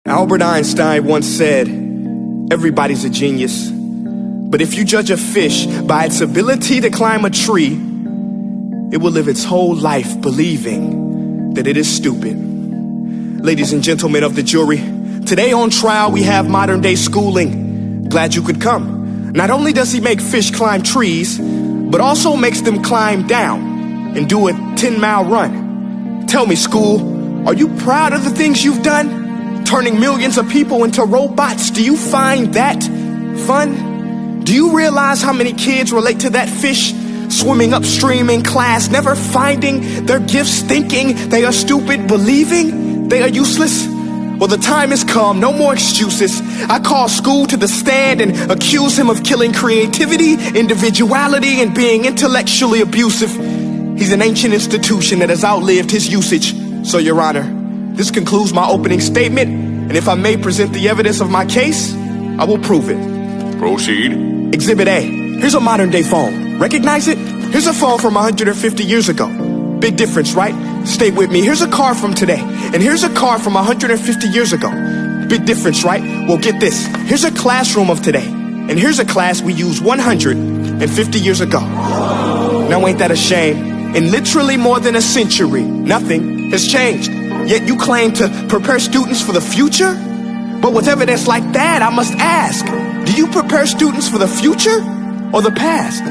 Albert Einstein once said, everybody's a genius, but if you judge a fish by its ability to climb a tree, it will live its whole life believing that it is stupid. Ladies and gentlemen of the jury, today on trial we have modern day schooling. Glad you could come. Not only does he make fish climb trees, but also makes them climb down and do a 10-mile run. Tell me, school, are you proud of the things you've done? Turning millions of people into robots, do you find that fun? Do you realize how many kids relate to that fish swimming upstream in class, never finding their gifts, thinking they are stupid, believing they are useless? Well, the time has come, no more excuses. I call school to the stand and accuse him of killing creativity, individuality, and being intellectually abusive. He's an ancient institution that has outlived his usage. So, Your Honor, this concludes my opening statement, and if I may present the evidence of my case, I will prove it. Proceed. Exhibit A. Here's a modern day phone. Recognize it? Here's a phone from 150 years ago. Big difference, right? Stay with me. Here's a car from today, and here's a car from 150 years ago. Big difference, right? Well, get this. Here's a classroom of today, and here's a class we used 150 years ago. Now, ain't that a shame? In literally more than a century, nothing has changed. Yet you claim to prepare students for the future? But with evidence like that, I must ask, do you prepare students for the future or the past?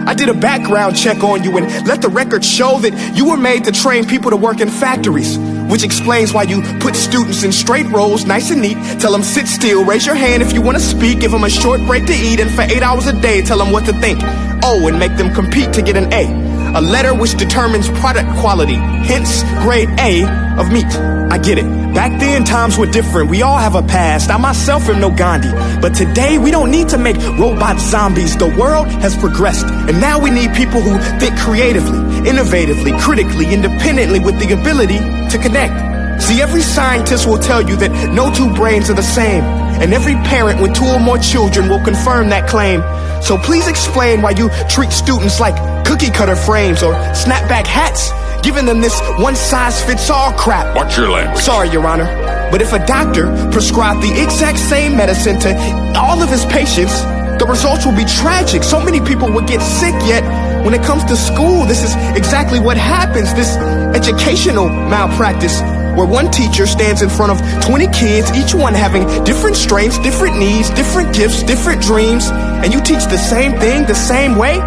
I did a background check on you and let the record show that you were made to train people to work in factories, which explains why you put students in straight rows, nice and neat, tell them sit still, raise your hand if you want to speak, give them a short break to eat, and for 8 hours a day, tell them what to think. Oh, and make them compete to get an A. A letter which determines product quality, hence grade A of meat. I get it. Back then, times were different. We all have a past. I myself am no Gandhi. But today, we don't need to make robot zombies. The world has progressed. And now we need people who think creatively, innovatively, critically, independently, with the ability to connect. See, every scientist will tell you that no two brains are the same. And every parent with 2 or more children will confirm that claim. So please explain why you treat students like cookie cutter frames or snapback hats, giving them this one-size-fits-all crap. Watch your language. Sorry, Your Honor, but if a doctor prescribed the exact same medicine to all of his patients, the results will be tragic. So many people would get sick, yet when it comes to school, this is exactly what happens. This educational malpractice, where one teacher stands in front of 20 kids, each one having different strengths, different needs, different gifts, different dreams, and you teach the same thing the same way?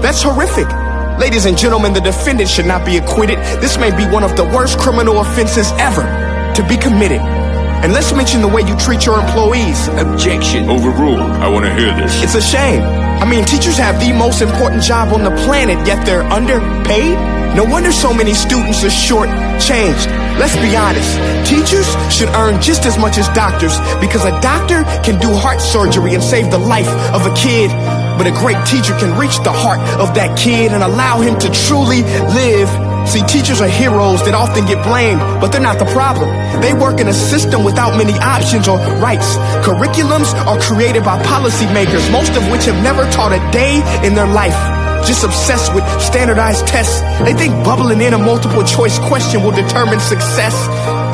That's horrific. Ladies and gentlemen, the defendant should not be acquitted. This may be one of the worst criminal offenses ever to be committed. And let's mention the way you treat your employees. Objection. Overruled. I want to hear this. It's a shame. I mean, teachers have the most important job on the planet, yet they're underpaid? No wonder so many students are short-changed. Let's be honest. Teachers should earn just as much as doctors, because a doctor can do heart surgery and save the life of a kid, but a great teacher can reach the heart of that kid and allow him to truly live. See, teachers are heroes that often get blamed, but they're not the problem. They work in a system without many options or rights. Curriculums are created by policymakers, most of which have never taught a day in their life. Just obsessed with standardized tests. They think bubbling in a multiple choice question will determine success.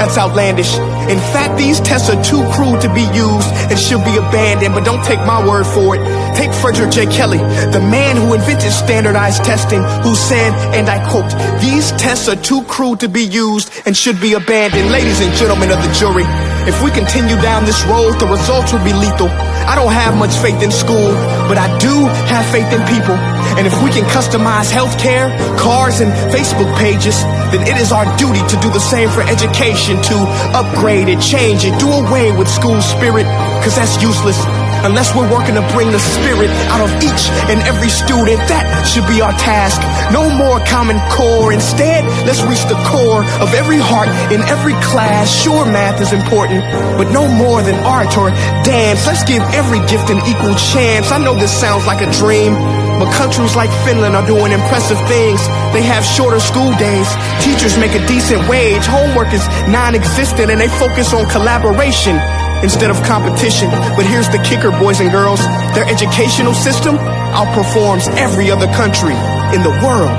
That's outlandish. In fact, these tests are too cruel to be used and should be abandoned, but don't take my word for it. Take Frederick J. Kelly, the man who invented standardized testing, who said, and I quote, "These tests are too cruel to be used and should be abandoned." Ladies and gentlemen of the jury, if we continue down this road, the results will be lethal. I don't have much faith in school, but I do have faith in people. And if we can customize healthcare, cars, and Facebook pages, then it is our duty to do the same for education, to upgrade it, change it, do away with school spirit, because that's useless. Unless we're working to bring the spirit out of each and every student, that should be our task. No more Common Core. Instead, let's reach the core of every heart in every class. Sure, math is important, but no more than art or dance. Let's give every gift an equal chance. I know this sounds like a dream, but countries like Finland are doing impressive things. They have shorter school days. Teachers make a decent wage. Homework is non-existent, and they focus on collaboration instead of competition. But here's the kicker, boys and girls. Their educational system outperforms every other country in the world.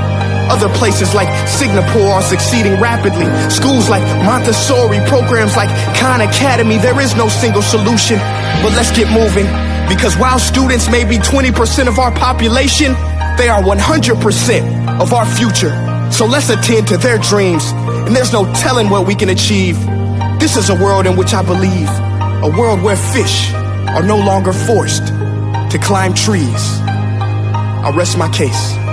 Other places like Singapore are succeeding rapidly. Schools like Montessori, programs like Khan Academy, there is no single solution. But let's get moving, because while students may be 20% of our population, they are 100% of our future. So let's attend to their dreams, and there's no telling what we can achieve. This is a world in which I believe, a world where fish are no longer forced to climb trees. I'll rest my case.